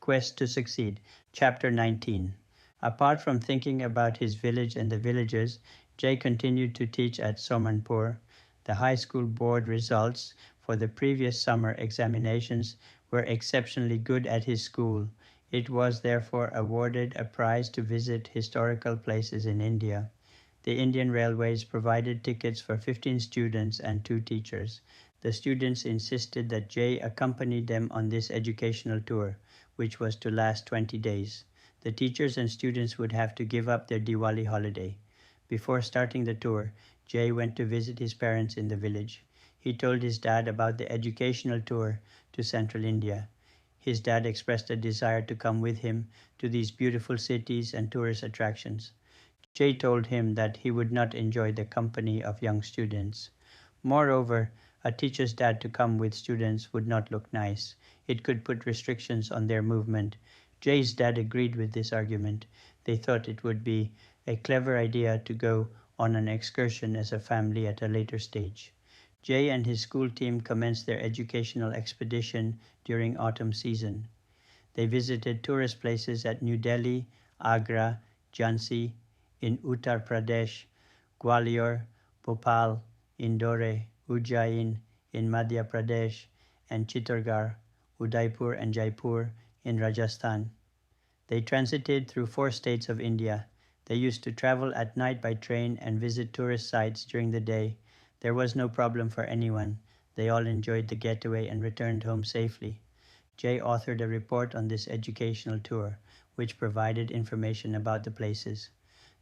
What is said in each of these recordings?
Quest to Succeed, Chapter 19. Apart from thinking about his village and the villagers, Jay continued to teach at Somanpur. The high school board results for the previous summer examinations were exceptionally good at his school. It was therefore awarded a prize to visit historical places in India. The Indian Railways provided tickets for 15 students and 2 teachers. The students insisted that Jay accompany them on this educational tour, which was to last 20 days. The teachers and students would have to give up their Diwali holiday. Before starting the tour, Jay went to visit his parents in the village. He told his dad about the educational tour to central India. His dad expressed a desire to come with him to these beautiful cities and tourist attractions. Jay told him that he would not enjoy the company of young students. Moreover, a teacher's dad to come with students would not look nice. It could put restrictions on their movement. Jay's dad agreed with this argument. They thought it would be a clever idea to go on an excursion as a family at a later stage. Jay and his school team commenced their educational expedition during autumn season. They visited tourist places at New Delhi, Agra, Jhansi, in Uttar Pradesh, Gwalior, Bhopal, Indore, Ujjain in Madhya Pradesh, and Chittorgarh, Udaipur and Jaipur in Rajasthan. They transited through 4 states of India. They used to travel at night by train and visit tourist sites during the day. There was no problem for anyone. They all enjoyed the getaway and returned home safely. Jay authored a report on this educational tour, which provided information about the places,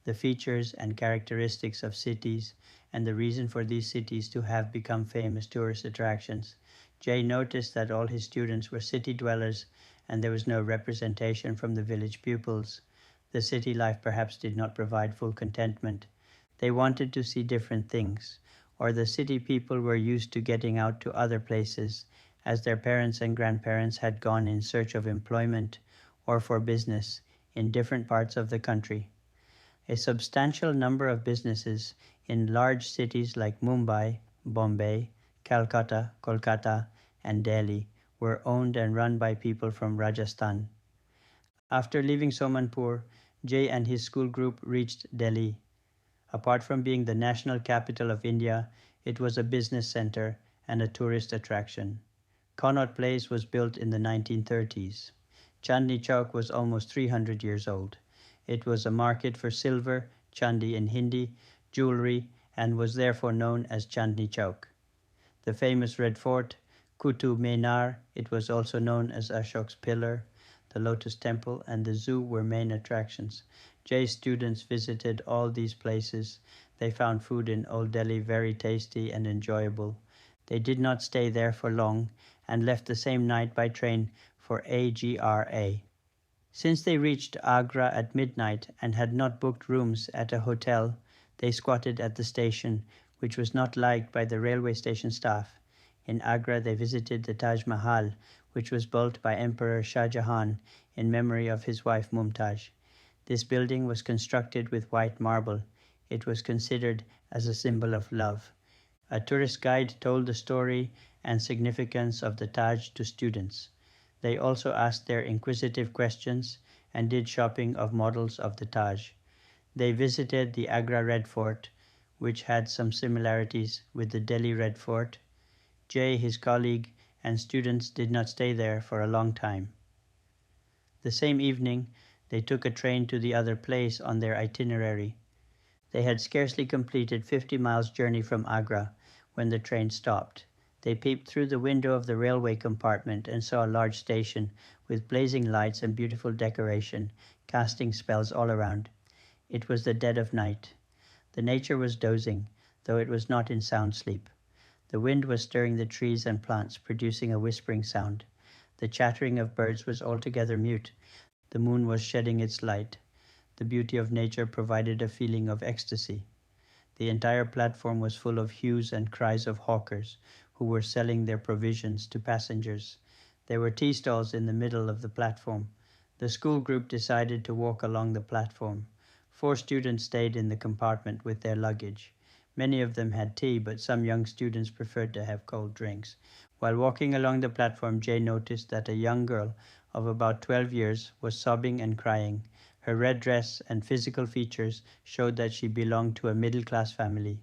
the features and characteristics of cities, and the reason for these cities to have become famous tourist attractions. Jay noticed that all his students were city dwellers and there was no representation from the village pupils. The city life perhaps did not provide full contentment. They wanted to see different things, or the city people were used to getting out to other places, as their parents and grandparents had gone in search of employment or for business in different parts of the country. A substantial number of businesses in large cities like Mumbai, Bombay, Calcutta, Kolkata, and Delhi were owned and run by people from Rajasthan. After leaving Somanpur, Jay and his school group reached Delhi. Apart from being the national capital of India, it was a business center and a tourist attraction. Connaught Place was built in the 1930s. Chandni Chowk was almost 300 years old. It was a market for silver, chandi in Hindi, jewelry, and was therefore known as Chandni Chowk. The famous Red Fort, Qutub Minar, it was also known as Ashok's Pillar, the Lotus Temple, and the zoo were main attractions. Jay's students visited all these places. They found food in Old Delhi very tasty and enjoyable. They did not stay there for long and left the same night by train for Agra. Since they reached Agra at midnight and had not booked rooms at a hotel, they squatted at the station, which was not liked by the railway station staff. In Agra they visited the Taj Mahal, which was built by Emperor Shah Jahan in memory of his wife Mumtaz. This building was constructed with white marble. It was considered as a symbol of love. A tourist guide told the story and significance of the Taj to students. They also asked their inquisitive questions and did shopping of models of the Taj. They visited the Agra Red Fort, which had some similarities with the Delhi Red Fort. Jay, his colleague, and students did not stay there for a long time. The same evening, they took a train to the other place on their itinerary. They had scarcely completed 50 miles journey from Agra when the train stopped. They peeped through the window of the railway compartment and saw a large station with blazing lights and beautiful decoration, casting spells all around. It was the dead of night. The nature was dozing, though it was not in sound sleep. The wind was stirring the trees and plants, producing a whispering sound. The chattering of birds was altogether mute. The moon was shedding its light. The beauty of nature provided a feeling of ecstasy. The entire platform was full of hues and cries of hawkers, who were selling their provisions to passengers. There were tea stalls in the middle of the platform. The school group decided to walk along the platform. 4 students stayed in the compartment with their luggage. Many of them had tea, but some young students preferred to have cold drinks. While walking along the platform, Jay noticed that a young girl of about 12 years, was sobbing and crying. Her red dress and physical features showed that she belonged to a middle-class family.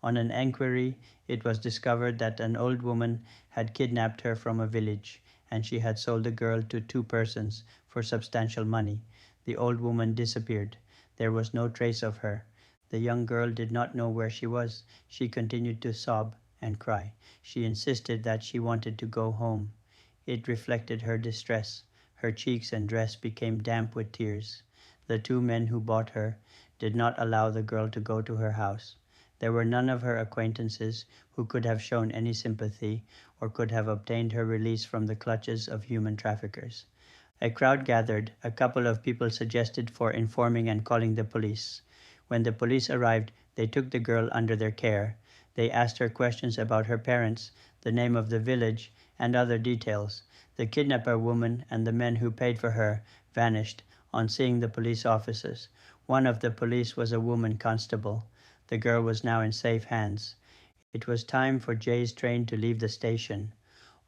On an enquiry, it was discovered that an old woman had kidnapped her from a village, and she had sold the girl to two persons for substantial money. The old woman disappeared. There was no trace of her. The young girl did not know where she was. She continued to sob and cry. She insisted that she wanted to go home. It reflected her distress. Her cheeks and dress became damp with tears. The two men who bought her did not allow the girl to go to her house. There were none of her acquaintances who could have shown any sympathy or could have obtained her release from the clutches of human traffickers. A crowd gathered. A couple of people suggested for informing and calling the police. When the police arrived, they took the girl under their care. They asked her questions about her parents, the name of the village, and other details. The kidnapper woman and the men who paid for her vanished on seeing the police officers. One of the police was a woman constable. The girl was now in safe hands. It was time for Jay's train to leave the station.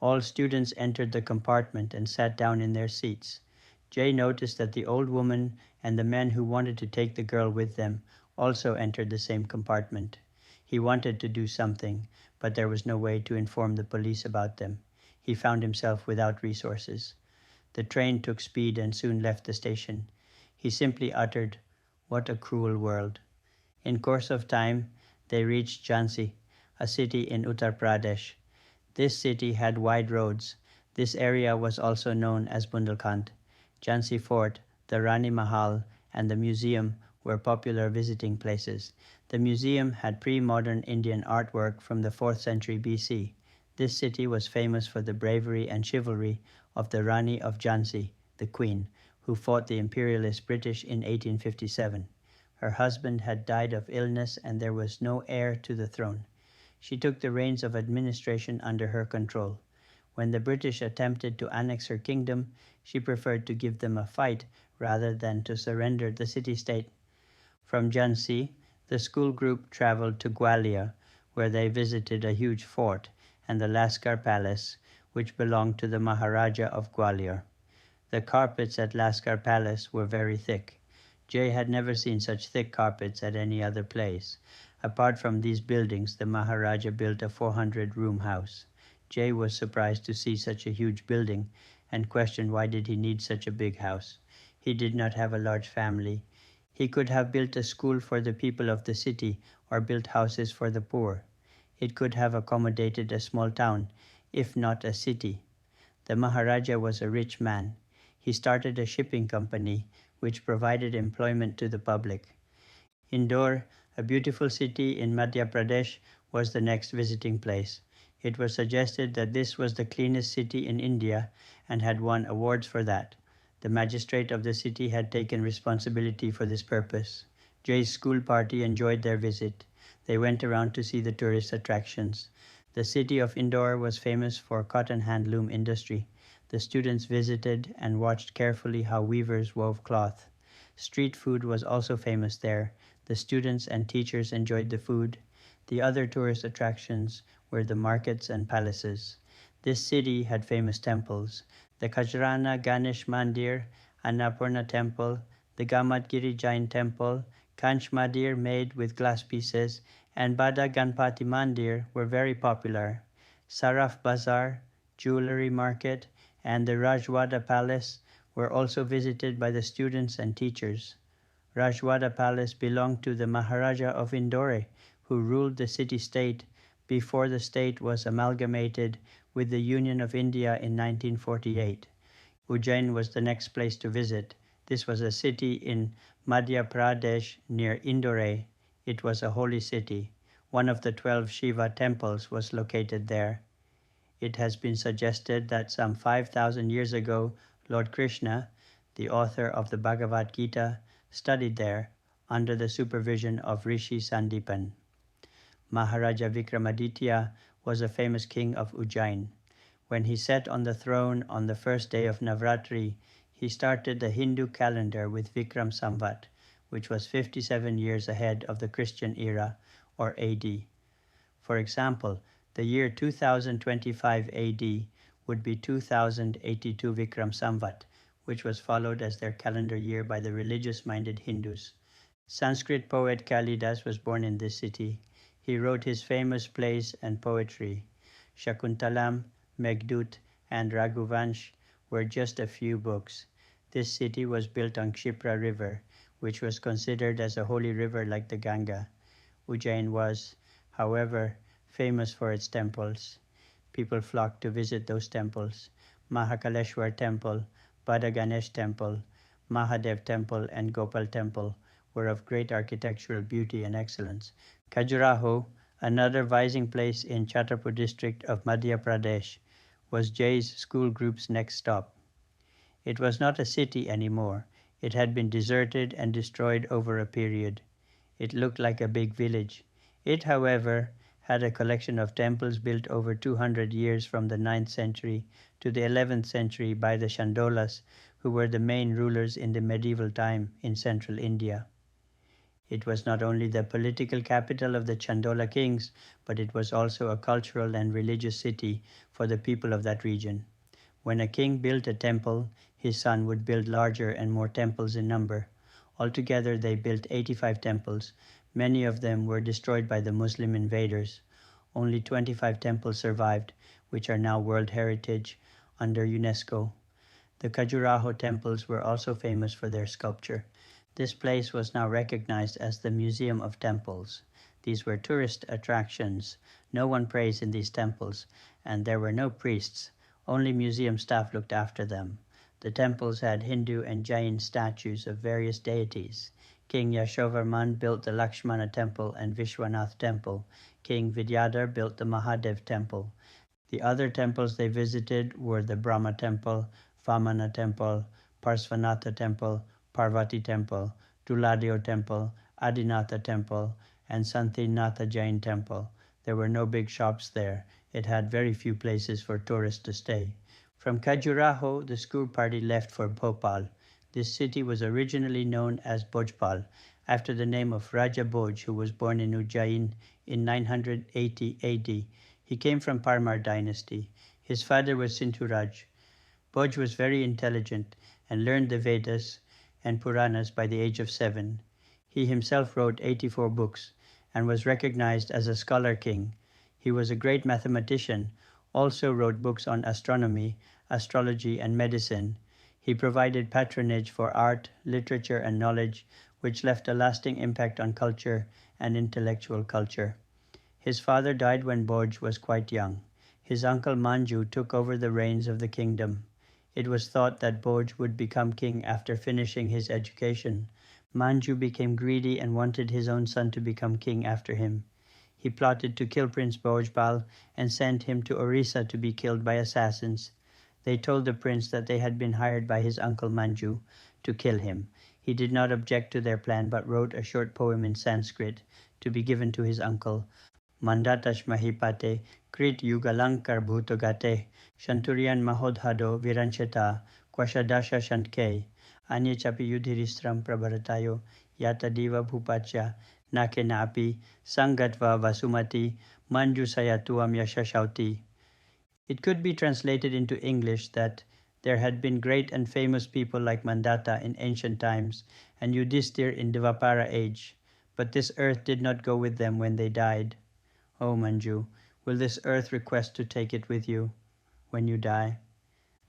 All students entered the compartment and sat down in their seats. Jay noticed that the old woman and the men who wanted to take the girl with them also entered the same compartment. He wanted to do something, but there was no way to inform the police about them. He found himself without resources. The train took speed and soon left the station. He simply uttered, "What a cruel world." In course of time, they reached Jhansi, a city in Uttar Pradesh. This city had wide roads. This area was also known as Bundelkhand. Jhansi Fort, the Rani Mahal, and the museum were popular visiting places. The museum had pre-modern Indian artwork from the 4th century BC. This city was famous for the bravery and chivalry of the Rani of Jhansi, the queen, who fought the imperialist British in 1857. Her husband had died of illness and there was no heir to the throne. She took the reins of administration under her control. When the British attempted to annex her kingdom, she preferred to give them a fight rather than to surrender the city-state. From Jhansi, the school group traveled to Gwalior, where they visited a huge fort and the Lascar Palace, which belonged to the Maharaja of Gwalior. The carpets at Lascar Palace were very thick. Jay had never seen such thick carpets at any other place. Apart from these buildings, the Maharaja built a 400-room house. Jay was surprised to see such a huge building and questioned why did he need such a big house. He did not have a large family. He could have built a school for the people of the city or built houses for the poor. It could have accommodated a small town, if not a city. The Maharaja was a rich man. He started a shipping company which provided employment to the public. Indore, a beautiful city in Madhya Pradesh, was the next visiting place. It was suggested that this was the cleanest city in India and had won awards for that. The magistrate of the city had taken responsibility for this purpose. Jay's school party enjoyed their visit. They went around to see the tourist attractions. The city of Indore was famous for cotton handloom industry. The students visited and watched carefully how weavers wove cloth. Street food was also famous there. The students and teachers enjoyed the food. The other tourist attractions were the markets and palaces. This city had famous temples. The Khajrana Ganesh Mandir, Annapurna Temple, the Gamadgiri Jain Temple, Kanch Mandir made with glass pieces, and Bada Ganpati Mandir were very popular. Saraf Bazaar, Jewelry Market, and the Rajwada Palace were also visited by the students and teachers. Rajwada Palace belonged to the Maharaja of Indore, who ruled the city-state before the state was amalgamated with the Union of India in 1948. Ujjain was the next place to visit. This was a city in Madhya Pradesh near Indore. It was a holy city. One of the 12 Shiva temples was located there. It has been suggested that some 5,000 years ago, Lord Krishna, the author of the Bhagavad Gita, studied there under the supervision of Rishi Sandipan. Maharaja Vikramaditya was a famous king of Ujjain. When he sat on the throne on the first day of Navratri, he started the Hindu calendar with Vikram Samvat, which was 57 years ahead of the Christian era, or AD. For example, the year 2025 AD would be 2082 Vikram Samvat, which was followed as their calendar year by the religious-minded Hindus. Sanskrit poet Kalidas was born in this city. He wrote his famous plays and poetry. Shakuntalam, Meghdut, and Raghuvansh were just a few books. This city was built on Kshipra River, which was considered as a holy river like the Ganga. Ujjain was, however, famous for its temples. People flocked to visit those temples. Mahakaleshwar Temple, Bada Ganesh Temple, Mahadev Temple, and Gopal Temple were of great architectural beauty and excellence. Khajuraho, another vising place in Chhatarpur district of Madhya Pradesh, was Jay's school group's next stop. It was not a city anymore. It had been deserted and destroyed over a period. It looked like a big village. It, however, had a collection of temples built over 200 years from the 9th century to the 11th century by the Chandolas, who were the main rulers in the medieval time in central India. It was not only the political capital of the Chandola kings, but it was also a cultural and religious city for the people of that region. When a king built a temple, his son would build larger and more temples in number. Altogether, they built 85 temples. Many of them were destroyed by the Muslim invaders. Only 25 temples survived, which are now World Heritage under UNESCO. The Khajuraho temples were also famous for their sculpture. This place was now recognized as the Museum of Temples. These were tourist attractions. No one prays in these temples, and there were no priests. Only museum staff looked after them. The temples had Hindu and Jain statues of various deities. King Yashovarman built the Lakshmana temple and Vishwanath temple. King Vidyadhar built the Mahadev temple. The other temples they visited were the Brahma temple, Vamana temple, Parsvanatha temple, Parvati temple, Duladio temple, Adinatha temple, and Santinatha Jain temple. There were no big shops there. It had very few places for tourists to stay. From Khajuraho, the school party left for Bhopal. This city was originally known as Bhojpal, after the name of Raja Bhoj, who was born in Ujjain in 980 AD. He came from Parmar dynasty. His father was Sinturaj. Bhoj was very intelligent and learned the Vedas and Puranas by the age of 7. He himself wrote 84 books and was recognized as a scholar king. He was a great mathematician, also wrote books on astronomy, astrology, and medicine. He provided patronage for art, literature, and knowledge, which left a lasting impact on culture and intellectual culture. His father died when Bhoj was quite young. His uncle Manju took over the reins of the kingdom. It was thought that Bhoj would become king after finishing his education. Manju became greedy and wanted his own son to become king after him. He plotted to kill Prince Bhojpal and sent him to Orissa to be killed by assassins. They told the prince that they had been hired by his uncle Manju to kill him. He did not object to their plan but wrote a short poem in Sanskrit to be given to his uncle. Mandatash Mahipate, Krit Yugalankar Bhutogate, Shanturian Mahodhado Virancheta, Kwashadasha Shantke, Anya Chapi Yudhiristram Prabharatayo, Yata Diva Bhupacha, Nakenapi, Sangatva Vasumati, Manju Sayatuam Yashashauti. It could be translated into English that there had been great and famous people like Mandata in ancient times and Yudhishthir in Dvapara age, but this earth did not go with them when they died. O Manju, will this earth request to take it with you when you die?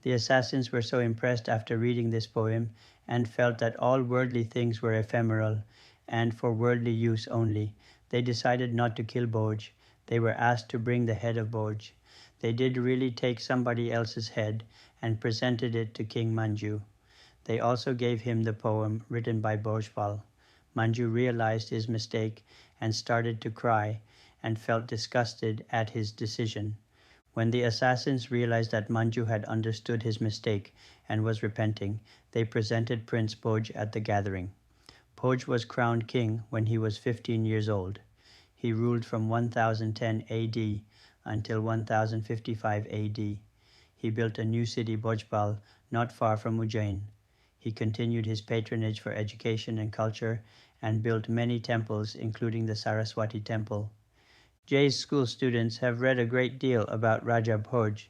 The assassins were so impressed after reading this poem and felt that all worldly things were ephemeral and for worldly use only. They decided not to kill Bhoj. They were asked to bring the head of Bhoj. They did really take somebody else's head and presented it to King Manju. They also gave him the poem written by Bhojpal. Manju realized his mistake and started to cry and felt disgusted at his decision. When the assassins realized that Manju had understood his mistake and was repenting, they presented Prince Bhoj at the gathering. Bhoj was crowned king when he was 15 years old. He ruled from 1010 AD until 1055 AD. He built a new city, Bhojpal, not far from Ujjain. He continued his patronage for education and culture and built many temples, including the Saraswati temple. Jay's school students have read a great deal about Raja Bhoj.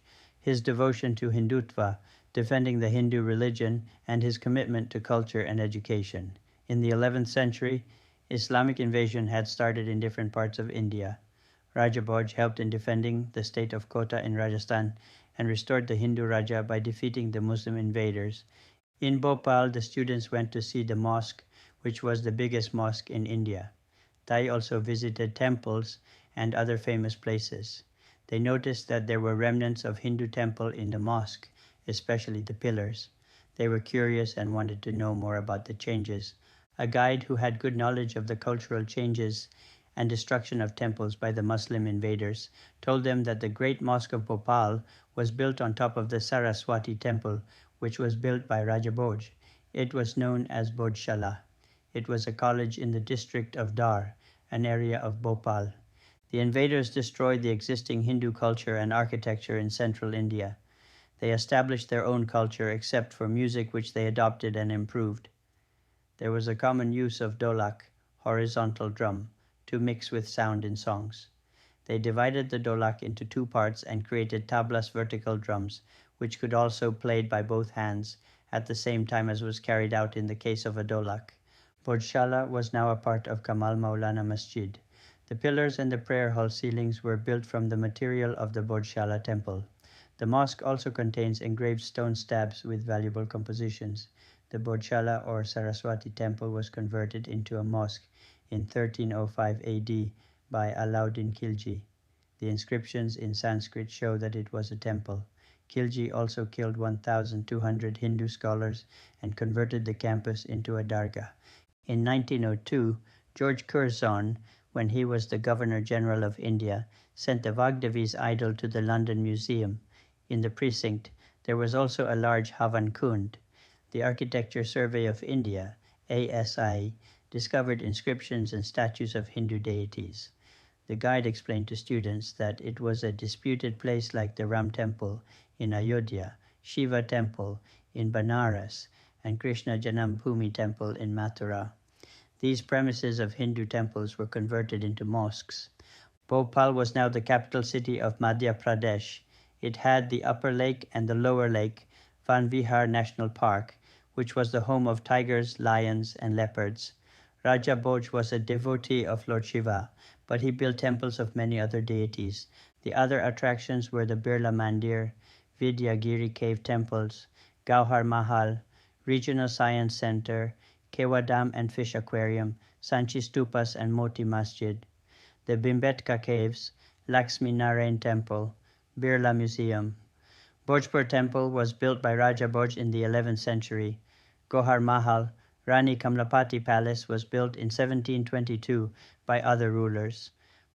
his devotion to Hindutva, defending the Hindu religion, and his commitment to culture and education. In the 11th century, Islamic invasion had started in different parts of India. Raja Bhoj helped in defending the state of Kota in Rajasthan and restored the Hindu Raja by defeating the Muslim invaders. In Bhopal, the students went to see the mosque, which was the biggest mosque in India. They also visited temples and other famous places. They noticed that there were remnants of Hindu temple in the mosque, especially the pillars. They were curious and wanted to know more about the changes. A guide who had good knowledge of the cultural changes and destruction of temples by the Muslim invaders told them that the great mosque of Bhopal was built on top of the Saraswati temple, which was built by Raja Bhoj. It was known as Bhojshala. It was a college in the district of Dar, an area of Bhopal. The invaders destroyed the existing Hindu culture and architecture in central India. They established their own culture except for music, which they adopted and improved. There was a common use of dholak, horizontal drum, to mix with sound in songs. They divided the dholak into two parts and created tablas, vertical drums, which could also be played by both hands at the same time as was carried out in the case of a dholak. Bhojshala was now a part of Kamal Maulana Masjid. The pillars and the prayer hall ceilings were built from the material of the Bhojshala temple. The mosque also contains engraved stone stabs with valuable compositions. The Bhojshala or Saraswati temple was converted into a mosque in 1305 AD by Alauddin Khilji. The inscriptions in Sanskrit show that it was a temple. Khilji also killed 1,200 Hindu scholars and converted the campus into a dargah. In 1902, George Curzon, when he was the Governor-General of India, sent the Vagdevi's idol to the London Museum. In the precinct, there was also a large Havan Kund. The Architecture Survey of India, ASI, discovered inscriptions and statues of Hindu deities. The guide explained to students that it was a disputed place like the Ram Temple in Ayodhya, Shiva Temple in Banaras, and Krishna Janambhumi Temple in Mathura. These premises of Hindu temples were converted into mosques. Bhopal was now the capital city of Madhya Pradesh. It had the upper lake and the lower lake, Van Vihar National Park, which was the home of tigers, lions, and leopards. Raja Bhoj was a devotee of Lord Shiva, but he built temples of many other deities. The other attractions were the Birla Mandir, Vidyagiri cave temples, Gauhar Mahal, Regional Science Center, Kewa Dam and Fish Aquarium, Sanchi Stupas and Moti Masjid, the Bhimbetka Caves, Lakshmi Narayan Temple, Birla Museum. Bhojpur Temple was built by Raja Bhoj in the 11th century. Gohar Mahal, Rani Kamlapati Palace, was built in 1722 by other rulers.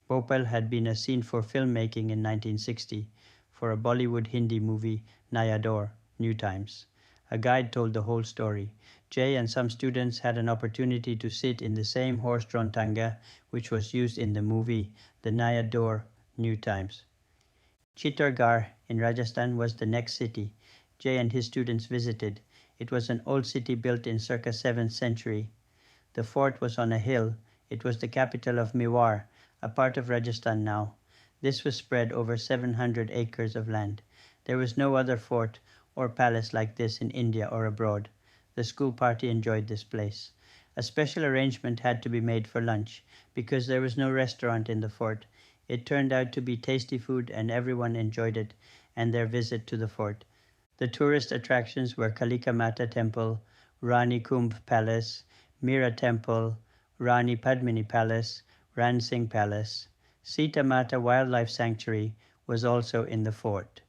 Bhopal had been a scene for filmmaking in 1960 for a Bollywood Hindi movie, Naya Daur, New Times. A guide told the whole story. Jay and some students had an opportunity to sit in the same horse-drawn tanga which was used in the movie, the Naya Daur, New Times. Chittorgarh in Rajasthan was the next city Jay and his students visited. It was an old city built in circa 7th century. The fort was on a hill. It was the capital of Mewar, a part of Rajasthan now. This was spread over 700 acres of land. There was no other fort or palace like this in India or abroad. The school party enjoyed this place. A special arrangement had to be made for lunch because there was no restaurant in the fort. It turned out to be tasty food and everyone enjoyed it and their visit to the fort. The tourist attractions were Kalika Mata Temple, Rani Kumbh Palace, Mira Temple, Rani Padmini Palace, Ran Singh Palace. Sita Mata Wildlife Sanctuary was also in the fort.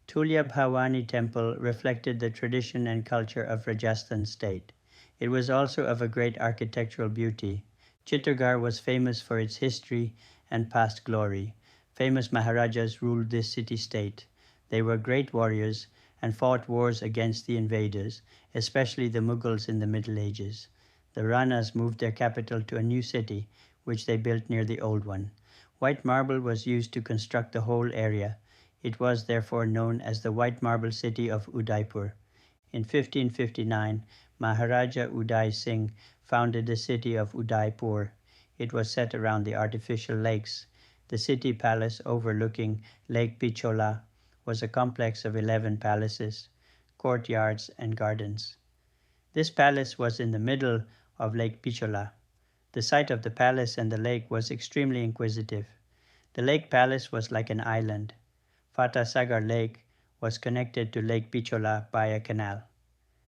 Tulya Bhavani Temple reflected the tradition and culture of Rajasthan state. It was also of a great architectural beauty. Chittorgarh was famous for its history and past glory. Famous Maharajas ruled this city-state. They were great warriors and fought wars against the invaders, especially the Mughals in the Middle Ages. The Ranas moved their capital to a new city, which they built near the old one. White marble was used to construct the whole area. It was therefore known as the White Marble City of Udaipur. In 1559, Maharaja Uday Singh founded the city of Udaipur. It was set around the artificial lakes. The city palace overlooking Lake Pichola was a complex of 11 palaces, courtyards, and gardens. This palace was in the middle of Lake Pichola. The site of the palace and the lake was extremely inquisitive. The lake palace was like an island. Fatah Sagar Lake was connected to Lake Pichola by a canal.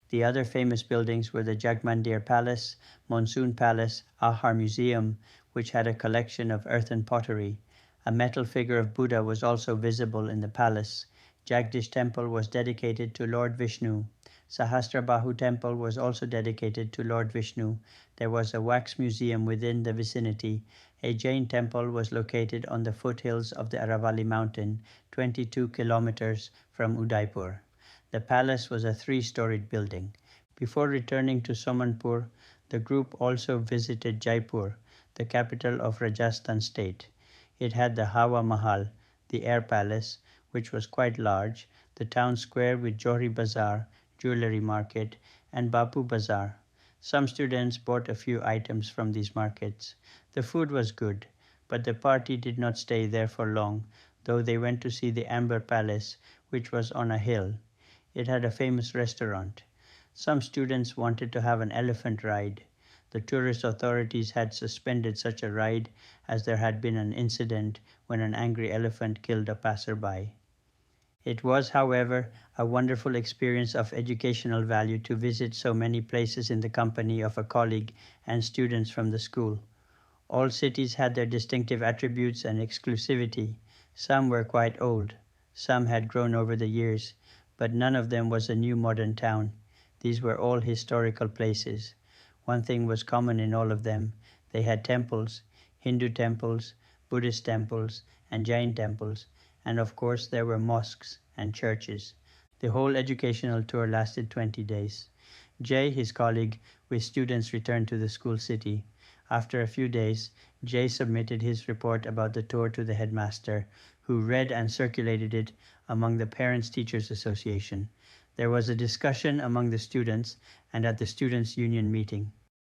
The other famous buildings were the Jagmandir Palace, Monsoon Palace, Ahar Museum, which had a collection of earthen pottery. A metal figure of Buddha was also visible in the palace. Jagdish Temple was dedicated to Lord Vishnu. Sahasrabahu Temple was also dedicated to Lord Vishnu. There was a wax museum within the vicinity. A Jain temple was located on the foothills of the Aravalli mountain, 22 kilometers from Udaipur. The palace was a 3-storied building. Before returning to Somanpur, the group also visited Jaipur, the capital of Rajasthan state. It had the Hawa Mahal, the air palace, which was quite large, the town square with Johri Bazaar, jewellery market, and Bapu Bazaar. Some students bought a few items from these markets. The food was good, but the party did not stay there for long, though they went to see the Amber Palace, which was on a hill. It had a famous restaurant. Some students wanted to have an elephant ride. The tourist authorities had suspended such a ride as there had been an incident when an angry elephant killed a passerby. It was, however, a wonderful experience of educational value to visit so many places in the company of a colleague and students from the school. All cities had their distinctive attributes and exclusivity. Some were quite old. Some had grown over the years, but none of them was a new modern town. These were all historical places. One thing was common in all of them. They had temples, Hindu temples, Buddhist temples, and Jain temples, and of course there were mosques and churches. The whole educational tour lasted 20 days. Jay, his colleague, with students returned to the school city. After a few days, Jay submitted his report about the tour to the headmaster, who read and circulated it among the Parents Teachers Association. There was a discussion among the students and at the Students' Union meeting.